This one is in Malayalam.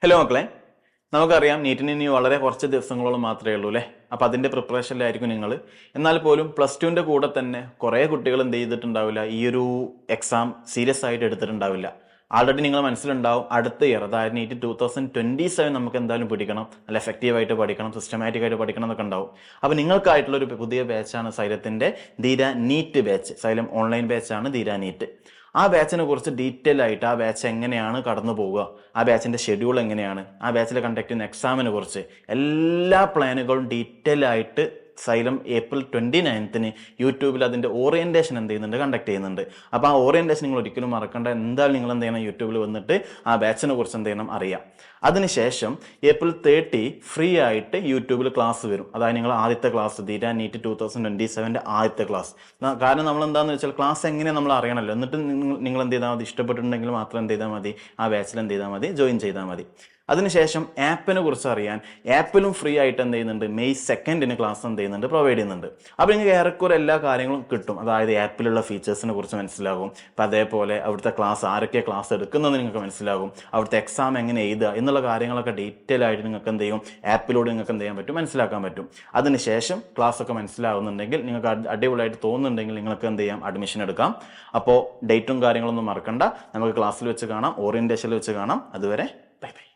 ഹലോ മക്കളെ, നമുക്കറിയാം നീറ്റിന് ഇനി വളരെ കുറച്ച് ദിവസങ്ങളോളം മാത്രമേ ഉള്ളൂ അല്ലേ. അപ്പോൾ അതിൻ്റെ പ്രിപ്പറേഷനിലായിരിക്കും നിങ്ങൾ. എന്നാൽ പോലും +2ൻ്റെ കൂടെ തന്നെ കുറേ കുട്ടികൾ എന്ത് ചെയ്തിട്ടുണ്ടാവില്ല, ഈ ഒരു എക്സാം സീരിയസ് ആയിട്ട് എടുത്തിട്ടുണ്ടാവില്ല. ആൾറെഡി നിങ്ങൾ മനസ്സിലുണ്ടാവും അടുത്ത ഇയർ, അതായത് നീറ്റ് 2027 നമുക്ക് എന്തായാലും പഠിക്കണം, നല്ല എഫക്റ്റീവായിട്ട് പഠിക്കണം, സിസ്റ്റമാറ്റിക് ആയിട്ട് പഠിക്കണം എന്നൊക്കെ ഉണ്ടാവും. അപ്പോൾ നിങ്ങൾക്കായിട്ടുള്ളൊരു പുതിയ ബാച്ചാണ് സൈലത്തിൻ്റെ ധീര നീറ്റ് ബാച്ച്. സൈലം ഓൺലൈൻ ബാച്ചാണ് ധീര നീറ്റ്. ആ ബാച്ചിനെ കുറിച്ച് ഡീറ്റെയിൽ ആയിട്ട് ആ ബാച്ച് എങ്ങനെയാണ് കടന്നു പോവുക, ആ ബാച്ചിൻ്റെ ഷെഡ്യൂൾ എങ്ങനെയാണ്, ആ ബാച്ചിൽ കണ്ടക്ട് ചെയ്യുന്ന എക്സാമിനെ കുറിച്ച് എല്ലാ പ്ലാനുകളും ഡീറ്റെയിൽ ആയിട്ട് സൈലം ഏപ്രിൽ 29 യൂട്യൂബിൽ അതിൻ്റെ ഓറിയൻറ്റേഷൻ എന്ത് ചെയ്യുന്നുണ്ട്, കണ്ടക്ട് ചെയ്യുന്നുണ്ട്. അപ്പോൾ ആ ഓറിയൻറ്റേഷൻ നിങ്ങൾ ഒരിക്കലും മറക്കണ്ട. എന്തായാലും നിങ്ങൾ എന്ത് ചെയ്യണം, യൂട്യൂബിൽ വന്നിട്ട് ആ ബാച്ചിനെ കുറിച്ച് എന്ത് ചെയ്യണം, അറിയാം. അതിനുശേഷം ഏപ്രിൽ 30 ഫ്രീ ആയിട്ട് യൂട്യൂബിൽ ക്ലാസ് വരും. അതായത് നിങ്ങൾ ആദ്യത്തെ ക്ലാസ് ധീര നീറ്റ് 2027 ആദ്യത്തെ ക്ലാസ്. കാരണം നമ്മൾ എന്താണെന്ന് വെച്ചാൽ ക്ലാസ് എങ്ങനെ നമ്മൾ അറിയണമല്ലോ. എന്നിട്ട് നിങ്ങൾ എന്ത് ചെയ്താൽ മതി, ഇഷ്ടപ്പെട്ടിട്ടുണ്ടെങ്കിൽ മാത്രം എന്ത് ചെയ്താൽ മതി, ആ ബാച്ചിൽ എന്ത് ചെയ്താൽ മതി, ജോയിൻ ചെയ്താൽ മതി. അതിനുശേഷം ആപ്പിനെ കുറിച്ച് അറിയാൻ ആപ്പിലും ഫ്രീ ആയിട്ട് എന്ത് ചെയ്യുന്നുണ്ട്, മെയ് 2 ക്ലാസ് എന്ത് ചെയ്യുന്നുണ്ട്, പ്രൊവൈഡ് ചെയ്യുന്നുണ്ട്. അപ്പോൾ നിങ്ങൾക്ക് ഏറെക്കുറെ എല്ലാ കാര്യങ്ങളും കിട്ടും. അതായത് ആപ്പിലുള്ള ഫീച്ചേഴ്സിനെ കുറിച്ച് മനസ്സിലാകും. അപ്പോൾ അതേപോലെ അവിടുത്തെ ക്ലാസ് ആരൊക്കെ ക്ലാസ് എടുക്കുന്നതെന്ന് നിങ്ങൾക്ക് മനസ്സിലാകും. അവിടുത്തെ എക്സാം എങ്ങനെ എഴുതുക എന്നുള്ള കാര്യങ്ങളൊക്കെ ഡീറ്റെയിൽ ആയിട്ട് നിങ്ങൾക്ക് എന്ത് ചെയ്യും, ആപ്പിലൂടെ നിങ്ങൾക്ക് എന്ത് ചെയ്യാൻ പറ്റും, മനസ്സിലാക്കാൻ പറ്റും. അതിനുശേഷം ക്ലാസ് ഒക്കെ മനസ്സിലാകുന്നുണ്ടെങ്കിൽ, നിങ്ങൾക്ക് അടിപൊളിയായിട്ട് തോന്നുന്നുണ്ടെങ്കിൽ നിങ്ങൾക്ക് എന്ത് ചെയ്യാം, അഡ്മിഷൻ എടുക്കാം. അപ്പോൾ ഡേറ്റും കാര്യങ്ങളൊന്നും മറക്കണ്ട. നമുക്ക് ക്ലാസ്സിൽ വെച്ച് കാണാം, ഓറിയൻറ്റേഷനിൽ വെച്ച് കാണാം. അതുവരെ ബൈ ബൈ.